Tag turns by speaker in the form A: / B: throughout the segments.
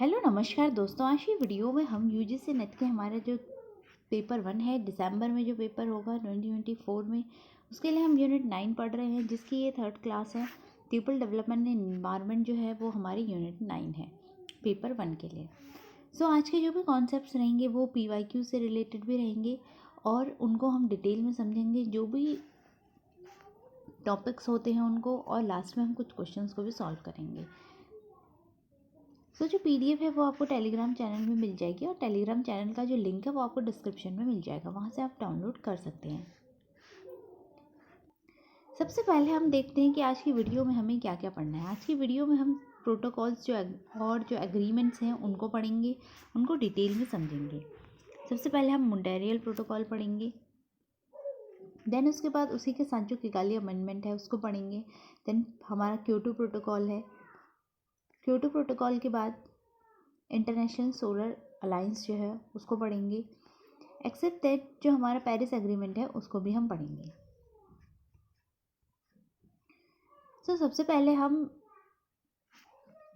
A: Hello नमस्कार दोस्तों, आज की वीडियो में हम यूजीसी नेट के हमारा जो पेपर 1 है दिसंबर में जो पेपर होगा 2024 में, उसके लिए हम यूनिट 9 पढ़ रहे हैं, जिसकी ये 3rd क्लास है। पीपल डेवलपमेंट एंड एनवायरनमेंट जो है वो हमारी यूनिट 9 है पेपर 1 के लिए। आज के जो भी कॉन्सेप्ट्स रहेंगे वो PYQ से रिलेटेड भी रहेंगे और उनको हम डिटेल में समझेंगे, जो भी टॉपिक्स होते हैं उनको, और लास्ट में हम कुछ क्वेश्चंस को भी सॉल्व करेंगे। जो PDF है वो आपको टेलीग्राम चैनल में मिल जाएगी और टेलीग्राम चैनल का जो लिंक है वो आपको डिस्क्रिप्शन में मिल जाएगा, वहाँ से आप डाउनलोड कर सकते हैं। सबसे पहले हम देखते हैं कि आज की वीडियो में हमें क्या क्या पढ़ना है। आज की वीडियो में हम प्रोटोकॉल्स जो एग्रीमेंट्स हैं उनको पढ़ेंगे, उनको डिटेल में समझेंगे। सबसे पहले हम मॉन्ट्रियल प्रोटोकॉल पढ़ेंगे, देन उसके बाद उसी के साथ जो किगाली अमेंडमेंट है उसको पढ़ेंगे। देन हमारा क्योटो प्रोटोकॉल है। क्योटो प्रोटोकॉल के बाद इंटरनेशनल सोलर अलायंस जो है उसको पढ़ेंगे। एक्सेप्ट दैट जो हमारा पेरिस एग्रीमेंट है उसको भी हम पढ़ेंगे। सबसे पहले हम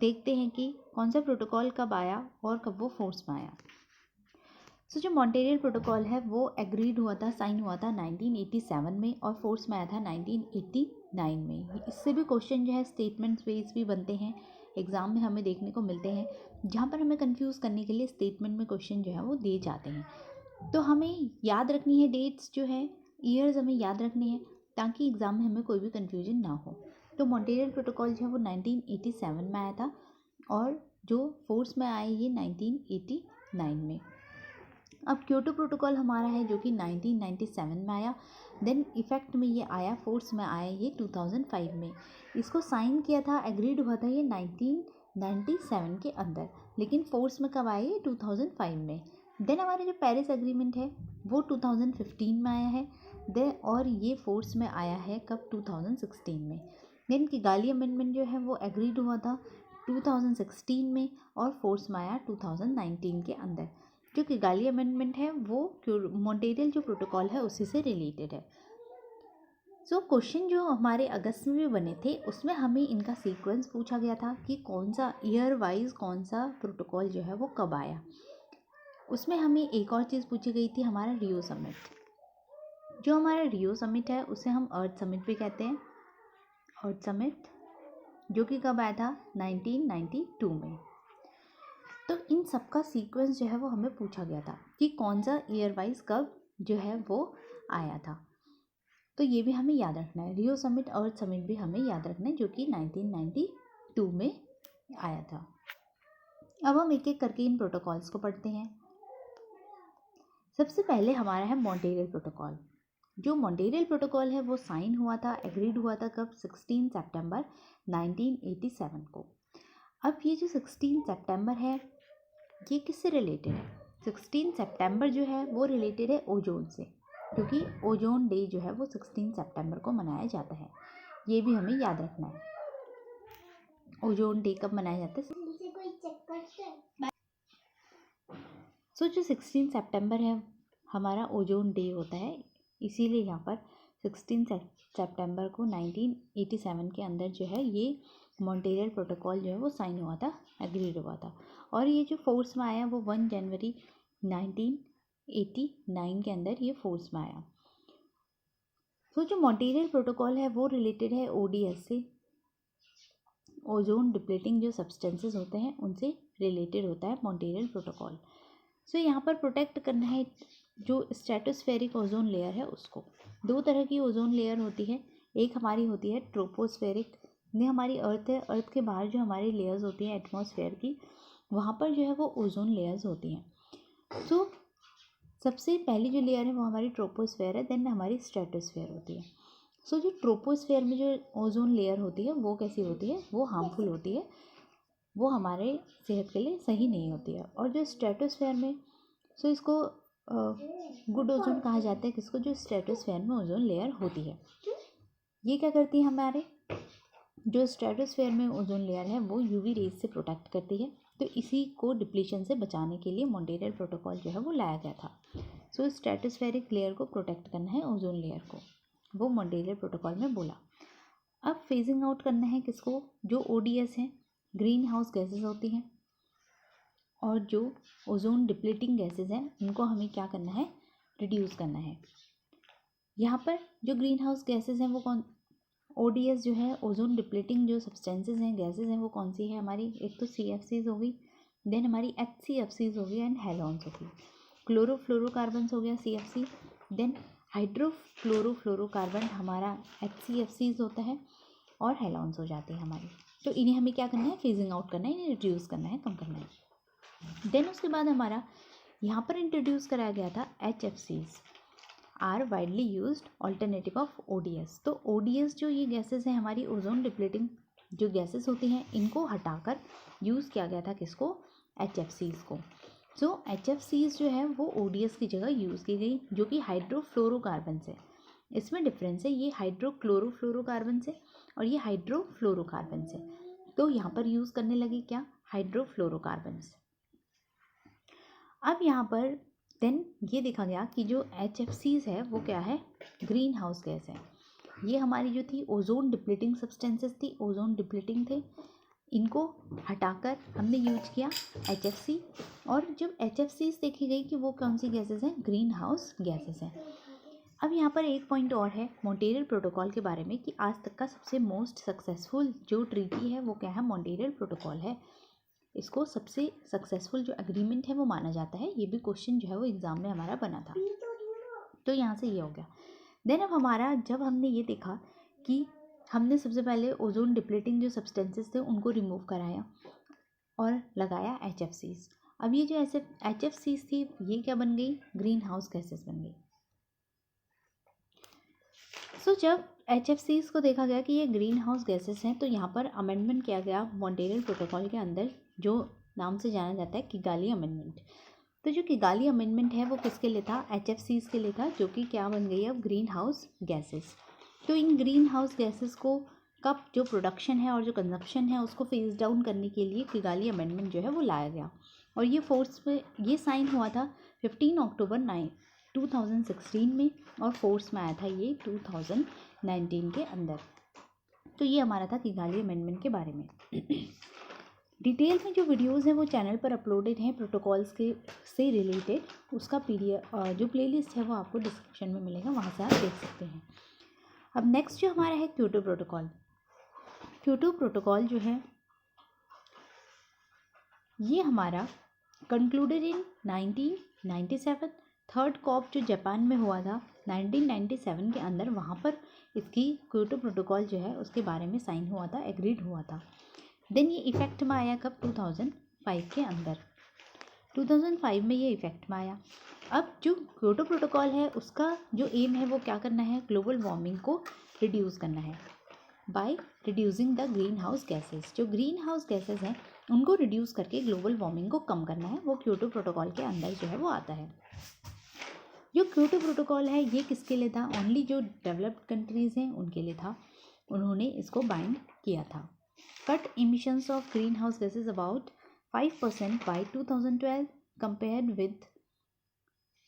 A: देखते हैं कि कौन सा प्रोटोकॉल कब आया और कब वो फोर्स में आया। जो मॉन्ट्रियल प्रोटोकॉल है वो एग्रीड हुआ था, साइन हुआ था 1987 में और फोर्स में आया था 1989 में। इससे भी क्वेश्चन जो है स्टेटमेंट्स बेस भी बनते हैं, एग्ज़ाम में हमें देखने को मिलते हैं, जहाँ पर हमें कंफ्यूज करने के लिए स्टेटमेंट में क्वेश्चन जो है वो दिए जाते हैं। तो हमें याद रखनी है डेट्स जो है, ईयर्स हमें याद रखने हैं, ताकि एग्ज़ाम में हमें कोई भी कन्फ्यूजन ना हो। तो मॉन्ट्रियल प्रोटोकॉल जो है वो 1987 में आया था और जो फोर्स में आया ये 1989 में। अब क्योटो प्रोटोकॉल हमारा है जो कि 1997 में आया, देन इफ़ेक्ट में ये आया, फोर्स में आया ये 2005 में। इसको साइन किया था, एग्रीड हुआ था ये 1997 के अंदर, लेकिन फोर्स में कब आया ये 2005 में। देन हमारा जो पेरिस एग्रीमेंट है वो 2015 में आया है, देन और ये फोर्स में आया है कब, 2016 में। देन किगाली अमेंडमेंट जो है वो एग्रीड हुआ था 2016 में और फोर्स में आया 2019 के अंदर। जो किगाली अमेंडमेंट है वो मॉन्ट्रियल जो प्रोटोकॉल है उसी से रिलेटेड है। क्वेश्चन जो हमारे अगस्त में भी बने थे उसमें हमें इनका सीक्वेंस पूछा गया था कि कौन सा ईयर वाइज कौन सा प्रोटोकॉल जो है वो कब आया। उसमें हमें एक और चीज़ पूछी गई थी, हमारा रियो समिट। जो हमारा रियो समिट है उसे हम अर्थ समिट भी कहते हैं, अर्थ समिट, जो कि कब आया था 1992 में। तो इन सब का सीक्वेंस जो है वो हमें पूछा गया था कि कौन सा ईयर वाइज कब जो है वो आया था। तो ये भी हमें याद रखना है, रियो समिट और समिट भी हमें याद रखना है, जो कि 1992 में आया था। अब हम एक एक करके इन प्रोटोकॉल्स को पढ़ते हैं। सबसे पहले हमारा है मॉन्ट्रियल प्रोटोकॉल। जो मॉन्ट्रियल प्रोटोकॉल है वो साइन हुआ था, एग्रीड हुआ था कब, 16 सितंबर 1987 को। अब ये जो 16 सितंबर है ये किससे रिलेटेड है? 16 सितंबर जो है वो रिलेटेड है ओजोन से, क्योंकि ओजोन डे जो है वो 16 सितंबर को मनाया जाता है। ये भी हमें याद रखना है, ओजोन डे कब मनाया जाता है। जो 16 सितंबर है हमारा ओजोन डे होता है, इसीलिए यहाँ पर 16 सितंबर को 1987 के अंदर जो है ये मॉन्ट्रियल प्रोटोकॉल जो है वो साइन हुआ था, एग्रीड हुआ था। और ये जो फोर्स में आया वो 1 जनवरी 1989 के अंदर ये फोर्स में आया। जो मॉन्ट्रियल प्रोटोकॉल है वो रिलेटेड है ODS से, ओजोन डिप्लीटिंग जो सब्सटेंसेस होते हैं उनसे रिलेटेड होता है मॉन्ट्रियल प्रोटोकॉल। यहाँ पर प्रोटेक्ट करना है जो स्ट्रेटोस्फेरिक ओजोन लेयर है उसको। 2 तरह की ओजोन लेयर होती है, एक हमारी होती है ट्रोपोस्फेरिक, ये हमारी अर्थ है, अर्थ के बाहर जो हमारी लेयर्स होती हैं एटमॉस्फेयर की, वहाँ पर जो है वो ओजोन लेयर्स होती हैं। सबसे पहली जो लेयर है वो हमारी ट्रोपोस्फेयर है, देन हमारी स्ट्रेटोस्फेयर होती है। जो ट्रोपोस्फेयर में जो ओजोन लेयर होती है वो कैसी होती है, वो हार्मफुल होती है, वो हमारे सेहत के लिए सही नहीं होती है। और जो स्ट्रेटोस्फेयर में, इसको गुड ओजोन कहा जाता है किसको, जो स्ट्रेटोस्फेयर में ओजोन लेयर होती है। ये क्या करती है, हमारे जो स्ट्रेटोस्फेयर में ओजोन लेयर है वो UV रेज से प्रोटेक्ट करती है। तो इसी को डिप्लीशन से बचाने के लिए मॉन्ट्रियल प्रोटोकॉल जो है वो लाया गया था। स्ट्रेटोस्फेरिक लेयर को प्रोटेक्ट करना है, ओजोन लेयर को, वो मॉन्ट्रियल प्रोटोकॉल में बोला। अब फेजिंग आउट करना है किसको, जो ODS है, ग्रीन हाउस गैसेस होती हैं, और जो ओजोन डिप्लीटिंग गैसेस हैं उनको हमें क्या करना है, रिड्यूस करना है। यहाँ पर जो ग्रीन हाउस गैसेस हैं वो कौन, ODS जो है ओजोन डिप्लीटिंग जो सब्सटेंसेस हैं, गैसेस हैं, वो कौन सी है हमारी, एक तो CFCs हो गई, देन हमारी HCFCs हो गई एंड हेलॉन्स हो गई। क्लोरोफ्लोरोकार्बन्स हो गया CFC, देन हाइड्रोक्लोरोफ्लोरोकार्बन हमारा HCFCs होता है और हेलॉन्स हो जाते हैं हमारे। तो इन्हें हमें क्या करना है, फेजिंग आउट करना है, इन्हें रिड्यूस करना है, कम करना है। देन उसके बाद हमारा यहाँ पर इंट्रोड्यूस कराया गया था HFCs are widely used alternative of ODS। तो ODS जो ये गैसेस हैं हमारी ओजोन डिप्लीटिंग जो गैसेस होती हैं, इनको हटाकर यूज़ किया गया था किसको, HFCs को। सो HFCs जो है वो ODS की जगह यूज़ की गई, जो कि हाइड्रोफ्लोरोकार्बन है। इसमें डिफरेंस है, ये हाइड्रोक्लोरोफ्लोरोकार्बन है और ये हाइड्रोफ्लोरोकार्बन है। तो यहाँ पर यूज़ करने लगे क्या, हाइड्रोफ्लोरोकार्बन। अब यहाँ पर देन ये देखा गया कि जो HFCs है वो क्या है, ग्रीन हाउस गैस है। ये हमारी जो थी ओजोन डिप्लीटिंग सब्सटेंसेस थी, ओजोन डिप्लीटिंग थे, इनको हटाकर हमने यूज किया HFC। और जब HFCs देखी गई कि वो कौन सी गैसेस हैं, ग्रीन हाउस गैसेस हैं। अब यहाँ पर एक पॉइंट और है मॉन्ट्रियल प्रोटोकॉल के बारे में कि आज तक का सबसे मोस्ट सक्सेसफुल जो ट्रीटी है वो क्या है, मॉन्ट्रियल प्रोटोकॉल है। इसको सबसे सक्सेसफुल जो एग्रीमेंट है वो माना जाता है। ये भी क्वेश्चन जो है वो एग्ज़ाम में हमारा बना था। तो यहाँ से ये हो गया। देन अब हमारा जब हमने ये देखा कि हमने सबसे पहले ओजोन डिप्लीटिंग जो सब्सटेंसेस थे उनको रिमूव कराया और लगाया HFCs। अब ये जो ऐसे HFCs थी ये क्या बन गई, ग्रीन हाउस गैसेस बन गई। सो जब HFCs को देखा गया कि ये ग्रीन हाउस गैसेस हैं, तो यहाँ पर अमेंडमेंट किया गया मॉन्ट्रियल प्रोटोकॉल के अंदर, जो नाम से जाना जाता है किगाली अमेंडमेंट। तो जो किगाली अमेंडमेंट है वो किसके लिए था, HFCs के लिए था, जो कि क्या बन गई अब, ग्रीन हाउस गैसेस। तो इन ग्रीन हाउस गैसेस को का जो प्रोडक्शन है और जो कंजप्शन है उसको फेज डाउन करने के लिए किगाली अमेंडमेंट जो है वो लाया गया। और ये फोर्स पे ये साइन हुआ था 15 अक्टूबर 2016 में और फोर्स में आया था ये 2019 के अंदर। तो ये हमारा था किगाली अमेंडमेंट के बारे में। डिटेल में जो वीडियोस हैं वो चैनल पर अपलोडेड हैं प्रोटोकॉल्स के से रिलेटेड, उसका PDF जो प्लेलिस्ट है वो आपको डिस्क्रिप्शन में मिलेगा, वहाँ से आप देख सकते हैं। अब नेक्स्ट जो हमारा है क्योटो प्रोटोकॉल। क्योटो प्रोटोकॉल जो है ये हमारा कंक्लूडेड इन 1997। थर्ड कॉप जो जापान में हुआ था 1997 के अंदर, वहाँ पर इसकी क्योटो प्रोटोकॉल जो है उसके बारे में साइन हुआ था, एग्रीड हुआ था। देन ये इफ़ेक्ट में आया कब, 2005 के अंदर। 2005 में ये इफ़ेक्ट में आया। अब जो क्योटो प्रोटोकॉल है उसका जो एम है वो क्या करना है, ग्लोबल वार्मिंग को रिड्यूस करना है by reducing the green house gases. जो ग्रीन हाउस गैसेस हैं उनको रिड्यूस करके ग्लोबल वार्मिंग को कम करना है, वो क्योटो प्रोटोकॉल के अंदर जो है वो आता है। जो क्योटो प्रोटोकॉल है ये किसके लिए था, ओनली जो डेवलप्ड कंट्रीज़ हैं उनके लिए था, उन्होंने इसको बाइंड किया था। Cut emissions of greenhouse gases about 5% by 2012 compared with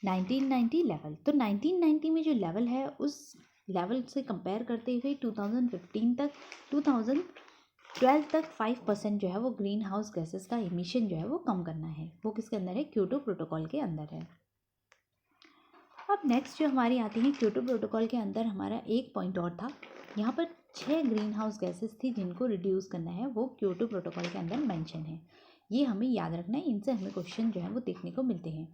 A: 1990 level. तो 1990 में जो लेवल है उस लेवल से कंपेयर करते हुए 2015 तक 2012 तक 5% जो है वो ग्रीन हाउस गैसेस का इमिशन जो है वो कम करना है, वो किसके अंदर है, क्योटो प्रोटोकॉल के अंदर है। अब नेक्स्ट जो हमारी आती है क्योटो प्रोटोकॉल के अंदर, हमारा एक पॉइंट और था, यहाँ पर 6 ग्रीन हाउस गैसेस थी जिनको रिड्यूस करना है, वो क्योटो प्रोटोकॉल के अंदर मेंशन है। ये हमें याद रखना है, इनसे हमें क्वेश्चन जो है वो देखने को मिलते हैं।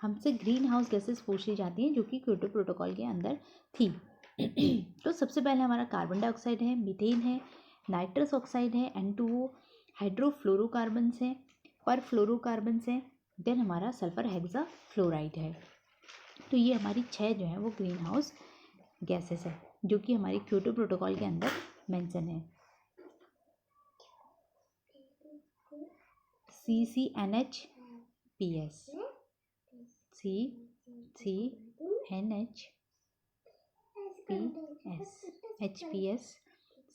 A: हमसे ग्रीन हाउस गैसेस पूछी जाती हैं जो कि क्योटो प्रोटोकॉल के अंदर थी। तो सबसे पहले हमारा कार्बन डाइऑक्साइड है, मीथेन है, नाइट्रस ऑक्साइड है, N2O, हाइड्रोफ्लोरोकार्बन्स हैं, परफ्लोरोकार्बन्स हैं, देन हमारा सल्फर हेक्सा फ्लोराइड है। तो ये हमारी 6 जो है वो ग्रीन हाउस गैसेस है जो कि हमारे क्योटो प्रोटोकॉल के अंदर मेंशन है। CCNHPS, HPS,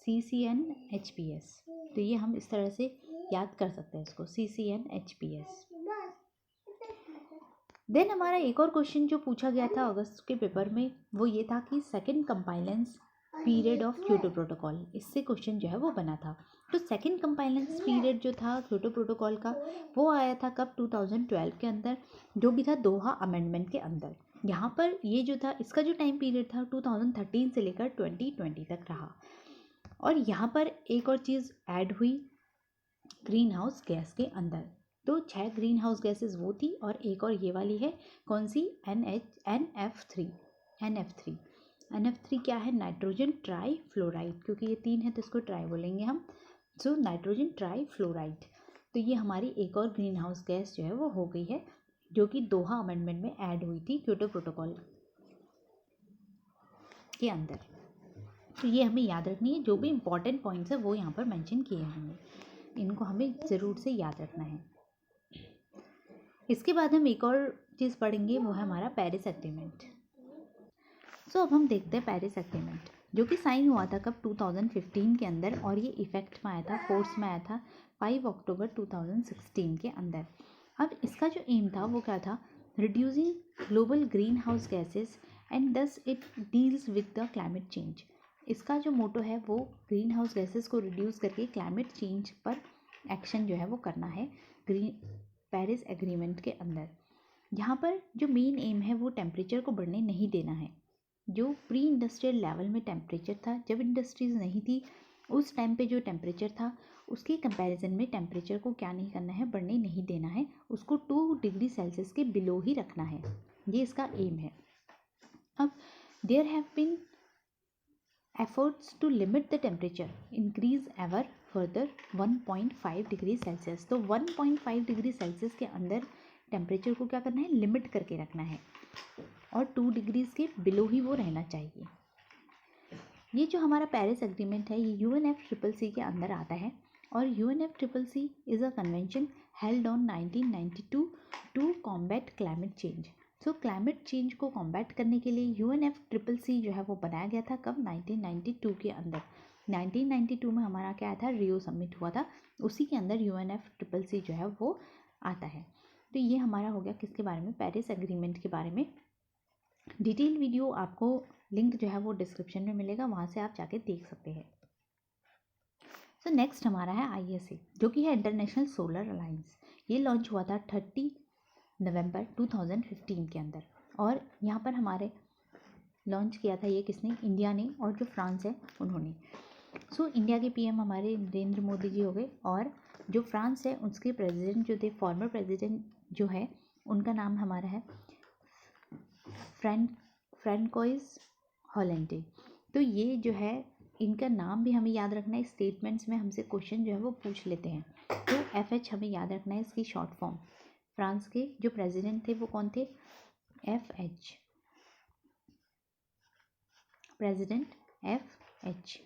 A: CCNHPS। तो ये हम इस तरह से याद कर सकते हैं इसको, CCNHPS। देन हमारा एक और क्वेश्चन जो पूछा गया था अगस्त के पेपर में, वो ये था कि second compliance period of Kyoto protocol, इससे क्वेश्चन जो है वो बना था। तो सेकंड कंपाइलेंस पीरियड जो था क्योटो प्रोटोकॉल का वो आया था कब, 2012 के अंदर, जो भी था दोहा अमेंडमेंट के अंदर। यहाँ पर ये जो था इसका जो टाइम पीरियड था 2013 से लेकर 2020 तक रहा। और यहाँ पर एक और चीज़ ऐड हुई ग्रीन हाउस गैस के अंदर। तो 6 ग्रीन हाउस गैसेस वो थी और एक और ये वाली है, कौन सी, NF3। NF3 क्या है, नाइट्रोजन ट्राई फ्लोराइड, क्योंकि ये 3 है तो इसको ट्राई बोलेंगे हम। So nitrogen try fluoride. तो ये हमारी एक और ग्रीन हाउस गैस जो है वो हो गई है, जो कि दोहा अमेंडमेंट में ऐड हुई थी क्योटो प्रोटोकॉल के अंदर। तो ये हमें याद रखनी है, जो भी इंपॉर्टेंट पॉइंट्स है वो यहाँ पर मेंशन किए हैं हमने, इनको हमें ज़रूर से याद रखना है। इसके बाद हम एक और चीज़ पढ़ेंगे, वो है हमारा पेरिस एग्रीमेंट। सो अब हम देखते हैं पेरिस एग्रीमेंट, जो कि साइन हुआ था कब, 2015 के अंदर, और ये इफेक्ट में आया था, फोर्स में आया था 5 अक्टूबर 2016 के अंदर। अब इसका जो एम था वो क्या था, reducing global green house gases and thus it deals with the climate change. इसका जो मोटो है वो ग्रीन हाउस गैसेज को रिड्यूस करके क्लाइमेट चेंज पर एक्शन जो है वो करना है पेरिस एग्रीमेंट के अंदर। यहाँ पर जो मेन एम है वो टेम्परेचर को बढ़ने नहीं देना है। जो प्री इंडस्ट्रियल लेवल में टेम्परेचर था, जब इंडस्ट्रीज़ नहीं थी उस टाइम पे जो टेम्परेचर था उसके कंपैरिजन में टेम्परेचर को क्या नहीं करना है, बढ़ने नहीं देना है, उसको 2 डिग्री सेल्सियस के बिलो ही रखना है, ये इसका एम है। अब there have been efforts to limit the temperature increase ever further 1.5 degree Celsius. तो 1.5 डिग्री सेल्सियस के अंदर टेम्परेचर को क्या करना है, लिमिट करके रखना है, और 2 डिग्रीज के बिलो ही वो रहना चाहिए। ये जो हमारा पेरिस एग्रीमेंट है ये UNFCCC के अंदर आता है, और UNFCCC is a convention held on 1992 to combat climate change. So climate change को कॉम्बैट करने के लिए UNFCCC जो है वो बनाया गया था कब, 1992 के अंदर। 1992 में हमारा क्या आया था, रियो समिट हुआ था, उसी के अंदर UNFCCC जो है वो आता है। तो ये हमारा हो गया किसके बारे में, पेरिस एग्रीमेंट के बारे में। डिटेल वीडियो आपको लिंक जो है वो डिस्क्रिप्शन में मिलेगा, वहाँ से आप जाके देख सकते हैं। सो नेक्स्ट हमारा है ISA, जो कि है इंटरनेशनल सोलर अलायंस। ये लॉन्च हुआ था 30 नवंबर 2015 के अंदर, और यहाँ पर हमारे लॉन्च किया था ये किसने, इंडिया ने, और जो फ्रांस है उन्होंने। सो इंडिया के PM हमारे नरेंद्र मोदी जी हो गए, और जो फ्रांस है उसके प्रेसिडेंट जो थे, फॉर्मर प्रेसिडेंट जो है उनका नाम हमारा है फ्रैंकोइस हॉलैंडे। तो ये जो है इनका नाम भी हमें याद रखना है, स्टेटमेंट्स में हमसे क्वेश्चन जो है वो पूछ लेते हैं। तो FH हमें याद रखना है, इसकी शॉर्ट फॉर्म। फ्रांस के जो प्रेसिडेंट थे वो कौन थे, FH, प्रेसिडेंट FH।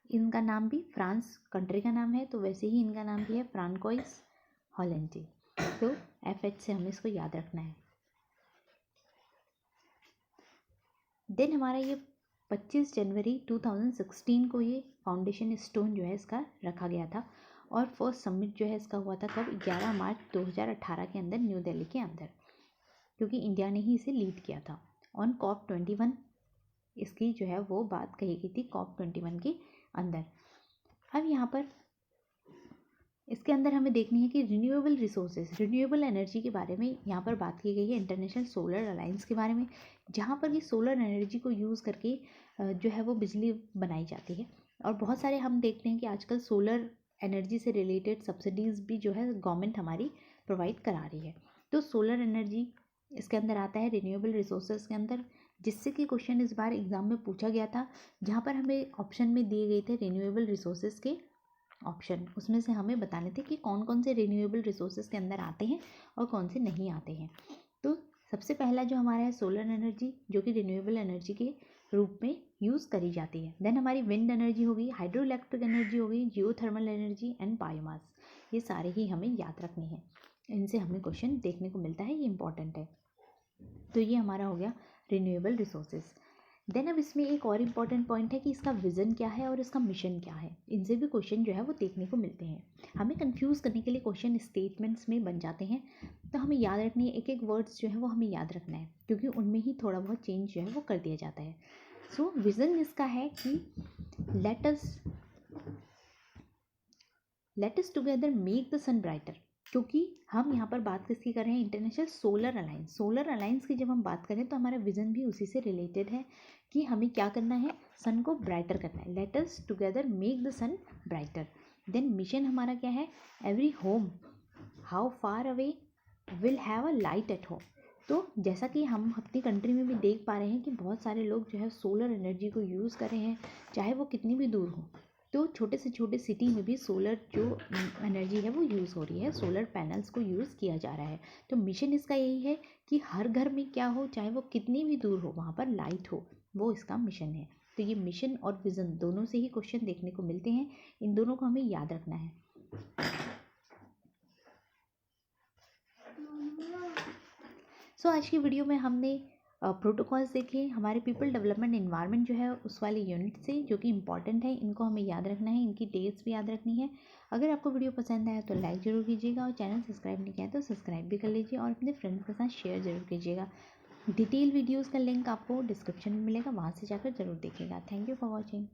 A: इनका नाम भी, फ्रांस कंट्री का नाम है तो वैसे ही इनका नाम भी है फ्रांकोइस हॉलैंडे। तो FH से हमें इसको याद रखना है। देन हमारा ये 25 जनवरी 2016 को ये फाउंडेशन स्टोन जो है इसका रखा गया था, और फर्स्ट समिट जो है इसका हुआ था कब, 11 मार्च 2018 के अंदर, न्यू दिल्ली के अंदर, क्योंकि इंडिया ने ही इसे लीड किया था। ऑन COP21 इसकी जो है वो बात कही गई थी COP21 के अंदर। अब यहाँ पर इसके अंदर हमें देखनी है कि रिन्यूएबल रिसोर्सेज, रिन्यूएबल एनर्जी के बारे में यहाँ पर बात की गई है, इंटरनेशनल सोलर अलायंस के बारे में, जहाँ पर ये सोलर एनर्जी को यूज़ करके जो है वो बिजली बनाई जाती है। और बहुत सारे हम देखते हैं कि आजकल सोलर एनर्जी से रिलेटेड सब्सिडीज़ भी जो है गवर्नमेंट हमारी प्रोवाइड करा रही है। तो सोलर एनर्जी इसके अंदर आता है, रिन्यूएबल रिसोर्सेज के अंदर, जिससे कि क्वेश्चन इस बार एग्जाम में पूछा गया था, जहाँ पर हमें ऑप्शन में दिए गए थे रिन्यूएबल रिसोर्सेज के ऑप्शन, उसमें से हमें बताने थे कि कौन कौन से रिन्यूएबल रिसोर्सेज के अंदर आते हैं और कौन से नहीं आते हैं। तो सबसे पहला जो हमारा है सोलर एनर्जी, जो कि रिन्यूएबल एनर्जी के रूप में यूज़ करी जाती है। देन हमारी विंड एनर्जी हो गई, हाइड्रो इलेक्ट्रिक एनर्जी हो गई, जियोथर्मल एनर्जी एंड बायोमास। ये सारे ही हमें याद रखने हैं, इनसे हमें क्वेश्चन देखने को मिलता है, ये इंपॉर्टेंट है। तो ये हमारा हो गया रिन्यूएबल रिसोर्सेज। देन अब इसमें एक और इम्पॉर्टेंट पॉइंट है कि इसका विज़न क्या है और इसका मिशन क्या है, इनसे भी क्वेश्चन जो है वो देखने को मिलते हैं। हमें कंफ्यूज करने के लिए क्वेश्चन स्टेटमेंट्स में बन जाते हैं, तो हमें याद रखनी है, एक एक वर्ड्स जो है वो हमें याद रखना है, क्योंकि उनमें ही थोड़ा बहुत चेंज जो है वो कर दिया जाता है। सो विज़न इसका है कि let us together make the sun brighter, क्योंकि हम यहाँ पर बात किसकी कर रहे हैं, international solar alliance. Solar alliance की जब हम बात करें तो हमारा विज़न भी उसी से रिलेटेड है कि हमें क्या करना है, सन को ब्राइटर करना है। Let us together make the sun brighter. Then mission हमारा क्या है, every home how far away will have a light at home. तो जैसा कि हम अपनी कंट्री में भी देख पा रहे हैं कि बहुत सारे लोग जो है सोलर एनर्जी को यूज़ कर रहे हैं, चाहे वो कितनी भी दूर हो। तो छोटे से छोटे सिटी में भी सोलर जो एनर्जी है वो यूज़ हो रही है, सोलर पैनल्स को यूज़ किया जा रहा है। तो मिशन इसका यही है कि हर घर में क्या हो, चाहे वो कितनी भी दूर हो, वहाँ पर लाइट हो, वो इसका मिशन है। तो ये मिशन और विज़न दोनों से ही क्वेश्चन देखने को मिलते हैं, इन दोनों को हमें याद रखना है। सो आज की वीडियो में हमने प्रोटोकॉल्स देखे हमारे पीपल डेवलपमेंट एनवायरनमेंट जो है उस वाले यूनिट से, जो कि इंपॉर्टेंट है, इनको हमें याद रखना है, इनकी डेट्स भी याद रखनी है। अगर आपको वीडियो पसंद आया तो लाइक ज़रूर कीजिएगा, और चैनल सब्सक्राइब नहीं किया तो सब्सक्राइब भी कर लीजिए, और अपने फ्रेंड्स के साथ शेयर ज़रूर कीजिएगा। डिटेल वीडियोज़ का लिंक आपको डिस्क्रिप्शन में मिलेगा, वहाँ से जाकर ज़रूर देखिएगा। Thank you for watching.